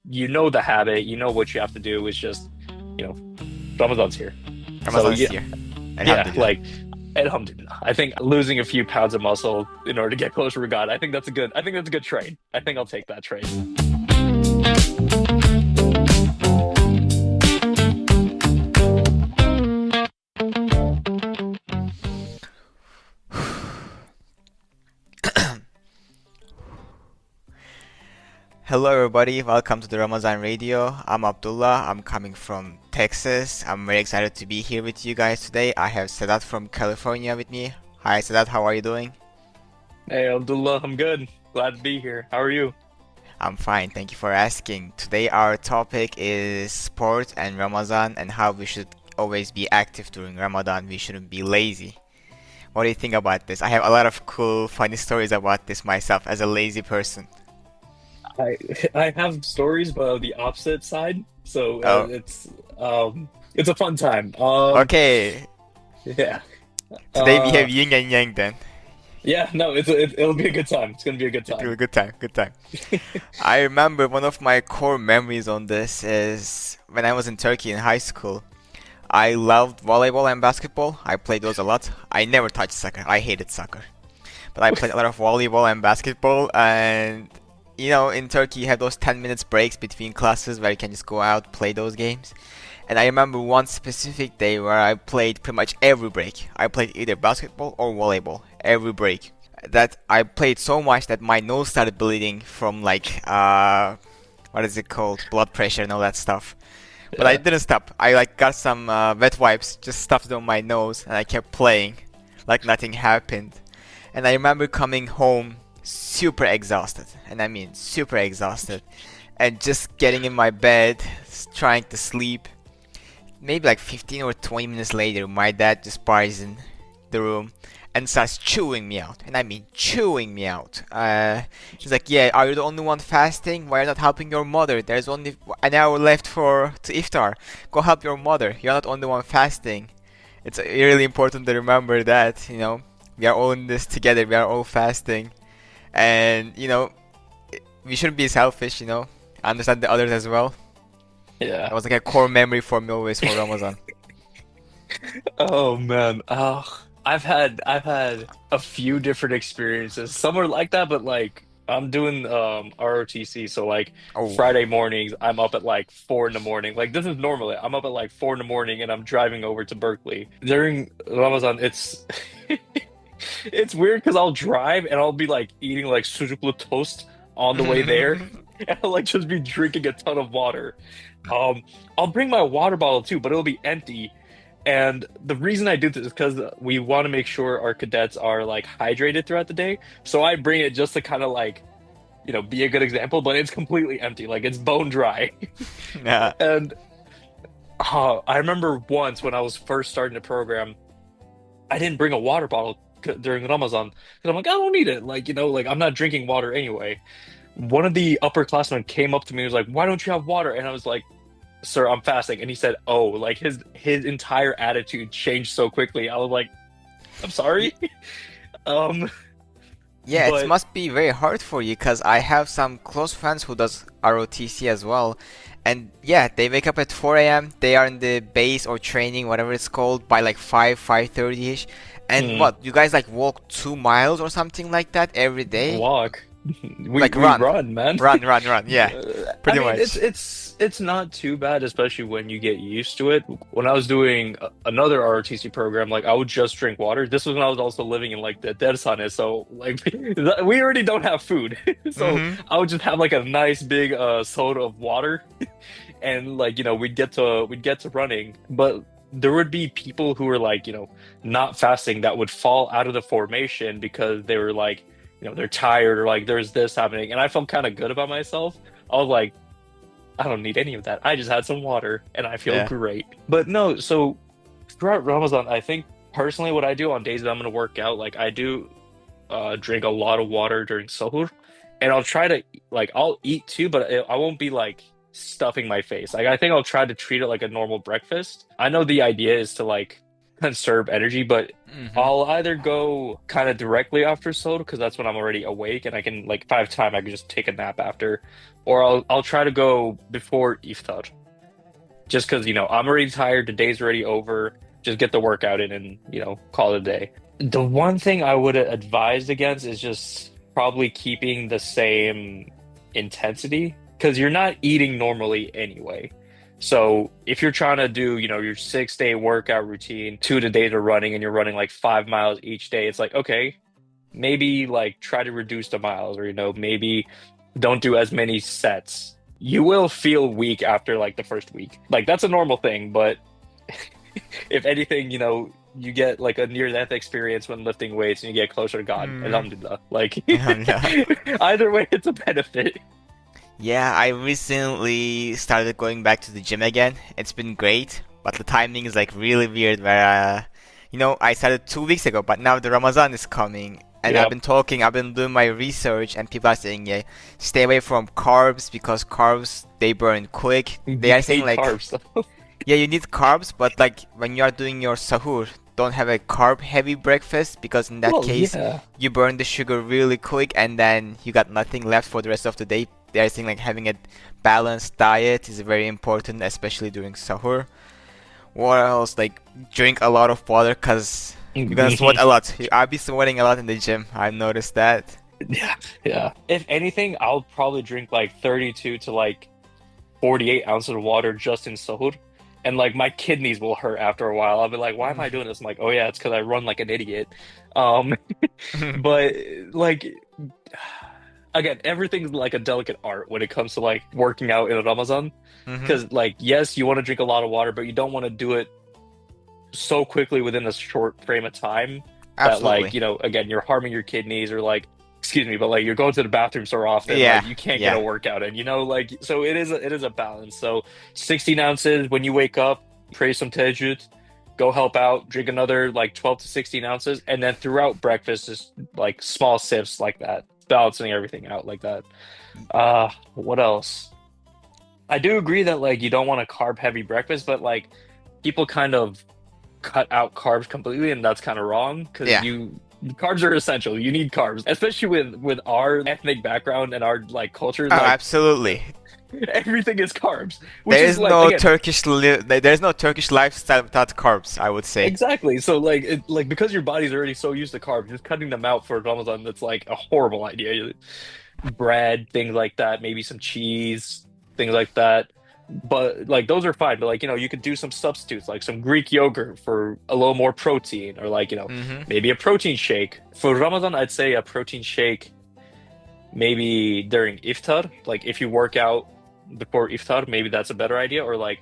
you know the habit, you know what you have to do. It's just, you know, Ramadan's here. So Ramazan's yeah, here. yeah, Alhamdulillah. like Alhamdulillah. I think losing a few pounds of muscle in order to get closer to God, I think that's a good trade. I think I'll take that trade. Hello, everybody. Welcome to the Ramadan Radio. I'm Abdullah. I'm coming from Texas. I'm very excited to be here with you guys today. I have Sedat from California with me. Hi, Sedat. How are you doing? Hey, Abdullah, I'm good. Glad to be here. How are you? I'm fine. Thank you for asking. Today, our topic is sport and Ramadan and how we should always be active during Ramadan. We shouldn't be lazy. What do you think about this? I have a lot of cool, funny stories about this myself as a lazy person. I I have stories, but on the opposite side. So Oh, it's a fun time. okay. Yeah. Today we Uh, have yin and yang then. yeah. No, it'll be a good time. It's gonna be a good time. Good time, good time. I remember one of my core memories on this is when I was in Turkey in high school. I loved volleyball and basketball. I played those a lot. I never touched soccer. I hated soccer. But I played a lot of volleyball and basketball. And, in Turkey, you have those 10 minutes breaks between classes where you can just go out, play those games. And I remember one specific day where I played pretty much every break. I played either basketball or volleyball every break. That I played so much that my nose started bleeding from what is it called? Blood pressure and all that stuff. But I Yeah. didn't stop. I got some wet wipes, just stuffed it on my nose, and I kept playing like nothing happened. And I remember coming home super exhausted, and I mean super exhausted, and just getting in my bed, trying to sleep. Maybe like 15 or 20 minutes later, my dad just barges in the room and starts chewing me out. And I mean chewing me out. He's like, "Yeah, are you the only one fasting? Why are you not helping your mother? There's only an hour left for to iftar. Go help your mother. You're not the only one fasting." It's really important to remember that, we are all in this together. We are all fasting. And, we shouldn't be selfish, understand the others as well. Yeah. That was like a core memory for me always for Ramadan. Oh man. I've had a few different experiences. Some are like that, but like I'm doing ROTC, so like Oh, Friday mornings I'm up at like 4 in the morning. Like this is normally I'm up at like 4 in the morning and I'm driving over to Berkeley. During Ramadan, it's it's weird because I'll drive and I'll be like eating like sucuklu toast on the way there. And I'll like just be drinking a ton of water. Um, I'll bring my water bottle too, but it'll be empty. And the reason I do this is because we want to make sure our cadets are like hydrated throughout the day. So I bring it just to kind of like, be a good example, but it's completely empty. Like it's bone dry. yeah. And I remember once when I was first starting the program, I didn't bring a water bottle during Ramadan because I'm like, I don't need it. Like, like I'm not drinking water anyway. One of the upperclassmen came up to me and was like, "Why don't you have water?" And I was like, "Sir, I'm fasting." And he said, "Oh," like his entire attitude changed so quickly. I was like, "I'm sorry." Um, Yeah, it but must be very hard for you because I have some close friends who does ROTC as well. And yeah, they wake up at 4 a.m. They are in the base or training, whatever it's called, by like 5:30ish. And mm, what, you guys like walk 2 miles or something like that every day? walk. We Like we run, run, man. run. Yeah, I pretty mean, it's much. it's it's not too bad, especially when you get used to it. When I was doing another ROTC program, like I would just drink water. This was when I was also living in like the Dersane, so like we already don't have food, so Mm-hmm. I would just have like a nice big soda of water, and like we'd get to running, but there would be people who were like not fasting that would fall out of the formation because they were like they're tired or like there's this happening, and I felt kind of good about myself. I was like, I don't need any of that. I just had some water and I feel Yeah. great. But no, so throughout Ramadan, I think personally what I do on days that I'm going to work out, like I do drink a lot of water during sahur, and I'll try to like I'll eat too, but I won't be like stuffing my face. Like I think I'll try to treat it like a normal breakfast. I know the idea is to like conserve energy, but Hmm. I'll either go kind of directly after soda because that's when I'm already awake and I can like if I have time I can just take a nap after, or I'll try to go before iftar just because I'm already tired, the day's already over, just get the workout in and call it a day. The one thing I would advise against is just probably keeping the same intensity because you're not eating normally anyway. So if you're trying to do, your 6 day workout routine, 2 days of running, and you're running like 5 miles each day, it's like, okay, maybe like try to reduce the miles or, maybe don't do as many sets. You will feel weak after like the first week. Like that's a normal thing, but if anything, you get like a near-death experience when lifting weights and you get closer to God. Mm. Alhamdulillah. Like No. either way, it's a benefit. Yeah, I recently started going back to the gym again. It's been great, but the timing is like really weird where I started 2 weeks ago, but now the Ramadan is coming. And Yeah, I've been doing my research, and people are saying, yeah, stay away from carbs because carbs they burn quick. They you are saying need like, carbs. yeah, you need carbs, but like when you are doing your sahur, don't have a carb heavy breakfast because in that Well, case yeah. you burn the sugar really quick and then you got nothing left for the rest of the day. They are saying like having a balanced diet is very important, especially during sahur. What else? Like drink a lot of water because you're gonna sweat a lot. I'll be sweating a lot in the gym. I've noticed that. Yeah, yeah. If anything, I'll probably drink like 32 to like 48 ounces of water just in sahur. And like my kidneys will hurt after a while. I'll be like, why am I doing this? I'm like, oh yeah, it's because I run like an idiot. Um, but like again, everything's like a delicate art when it comes to like working out in a Ramadan. Hmm. Because like, yes, you want to drink a lot of water, but you don't want to do it so quickly within a short frame of time that like, Absolutely. again, you're harming your kidneys or like, excuse me, but like you're going to the bathroom so often, like Yeah, you can't get a yeah. workout in, like so it is a balance. So 16 ounces when you wake up, pray some tahajjud, go help out, drink another like 12 to 16 ounces, and then throughout breakfast, just like small sips like that, balancing everything out like that. What else? I do agree that like you don't want a carb heavy breakfast, but like people kind of cut out carbs completely, and that's kind of wrong because Yeah. you carbs are essential. You need carbs, especially with our ethnic background and our like culture. Oh, Like absolutely. everything is carbs, which is like again There's no Turkish lifestyle without carbs, I would say. exactly. So like like because your body's already so used to carbs, just cutting them out for Ramadan that's like a horrible idea. Bread, things like that, maybe some cheese, things like that. But like those are fine. But like, you could do some substitutes, like some Greek yogurt for a little more protein, or like, Hmm. maybe a protein shake. For Ramadan, I'd say a protein shake maybe during iftar. Like if you work out before iftar, maybe that's a better idea. Or like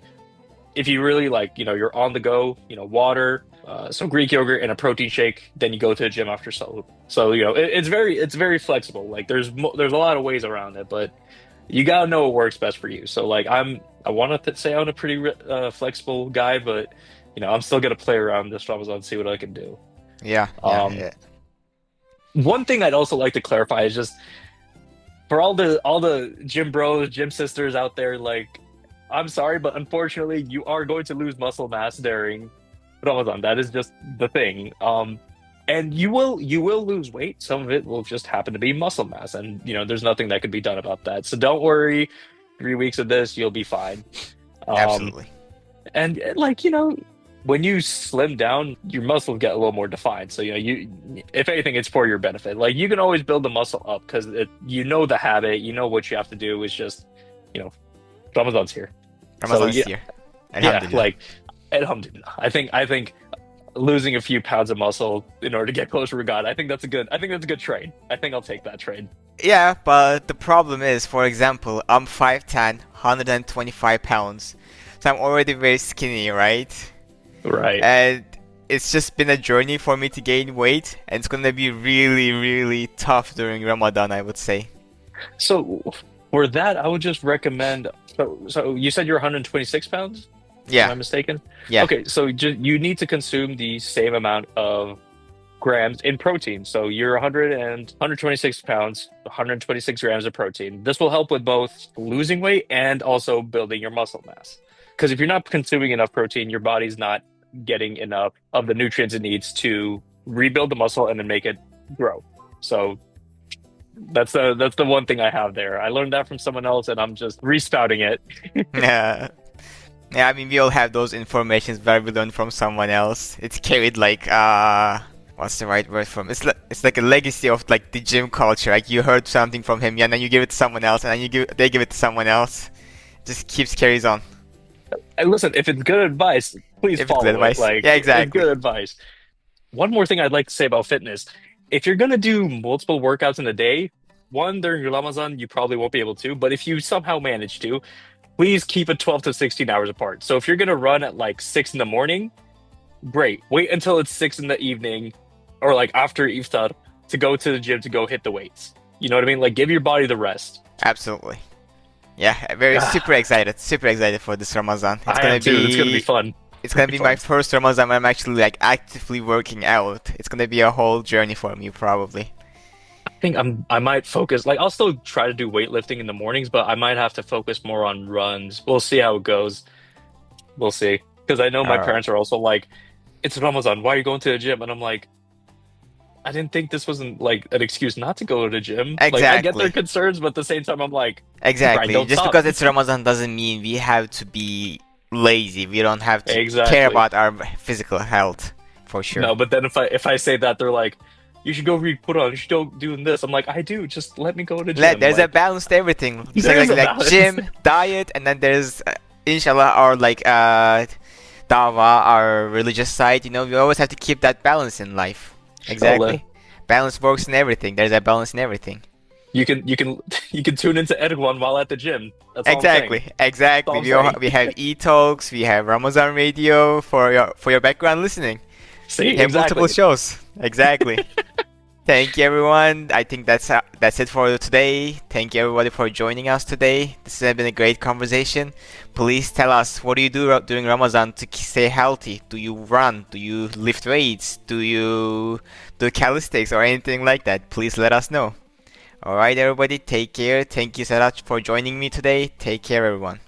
if you really like, you're on the go, water, some Greek yogurt and a protein shake, then you go to the gym after so. So, it's very flexible. Like there's a lot of ways around it, but you gotta know what works best for you. So like I want to say I'm a pretty flexible guy, but I'm still gonna play around this Ramadan and see what I can do. Yeah, yeah, Um, yeah. one thing I'd also like to clarify is just for all the gym bros, gym sisters out there, like I'm sorry, but unfortunately, you are going to lose muscle mass during Ramadan. That is just the thing. And you will lose weight. Some of it will just happen to be muscle mass, and there's nothing that could be done about that. So don't worry. 3 weeks of this, you'll be fine. Um, Absolutely. and like when you slim down, your muscles get a little more defined. So if anything, it's for your benefit. Like you can always build the muscle up because the habit, what you have to do is just you know Ramadan's here. So Ramadan is yeah, here. yeah, Alhamdulillah. like alhamdulillah. I think losing a few pounds of muscle in order to get closer to God, I think that's a good trade. I think I'll take that trade. Yeah, but the problem is, for example, I'm 5'10", 125 pounds. So I'm already very skinny, right? Right. And it's just been a journey for me to gain weight, and it's gonna be really, really tough during Ramadan, I would say. So for that, I would just recommend. So you said you're 126 pounds? Am Yeah, I mistaken? yeah. Okay, so you need to consume the same amount of grams in protein. So you're 126 pounds, 126 grams of protein. This will help with both losing weight and also building your muscle mass. Because if you're not consuming enough protein, your body's not getting enough of the nutrients it needs to rebuild the muscle and then make it grow. So that's the one thing I have there. I learned that from someone else, and I'm just respouting it. Yeah. Yeah, I mean, we all have those informations that we learned from someone else. It's carried like, what's the right word from? It's like a legacy of like the gym culture. Like you heard something from him, yeah, and then you give it to someone else, and then they give it to someone else. Just keeps carries on. And listen, if it's good advice, please If it's good follow it. advice. Like Yeah, it's exactly. good advice. One more thing I'd like to say about fitness. If you're gonna do multiple workouts in a day, one during Ramadan, you probably won't be able to, but if you somehow manage to, please keep it 12 to 16 hours apart. So if you're gonna run at like 6 in the morning, great. Wait until it's 6 in the evening or like after iftar to go to the gym to go hit the weights. You know what I mean? Like give your body the rest. Absolutely. Yeah, very super excited for this Ramadan. It's I gonna am too. It's gonna be be fun. it's It'll gonna be be my fun. first Ramadan when I'm actually like actively working out. It's gonna be a whole journey for me probably. I think I might focus like I'll still try to do weightlifting in the mornings, but I might have to focus more on runs. We'll see how it goes. We'll see. Because I know my Alright. parents are also like, it's Ramadan, why are you going to the gym? And I'm like, I didn't think this wasn't like an excuse not to go to the gym. Like I get their Exactly. concerns, but at the same time I'm like, grind Exactly. don't Just stop. because it's Ramadan doesn't mean we have to be lazy. We don't have to care Exactly. about our physical health for sure. No, but then if I say that, they're like, you should go read Quran, you should go doing this. I'm like, I do, just let me go to the gym. There's a Like balance to everything. Just there's a like balance. gym, diet, and then there's inshallah our like dawah, our religious side. You know, we always have to keep that balance in life. Inshallah. Exactly. Balance works in everything. There's a balance in everything. You can you can tune into Erdogan while at the gym. That's all I'm saying. Exactly, That's all exactly. I'm saying. We have e-talks, we have Ramadan Radio for your background listening. See, We have multiple exactly. shows. Exactly. Thank you, everyone. I think that's it for today. Thank you, everybody, for joining us today. This has been a great conversation. Please tell us, what do you do during Ramadan to stay healthy? Do you run? Do you lift weights? Do you do calisthenics or anything like that? Please let us know. All right, everybody, take care. Thank you, Sedat, for joining me today. Take care, everyone.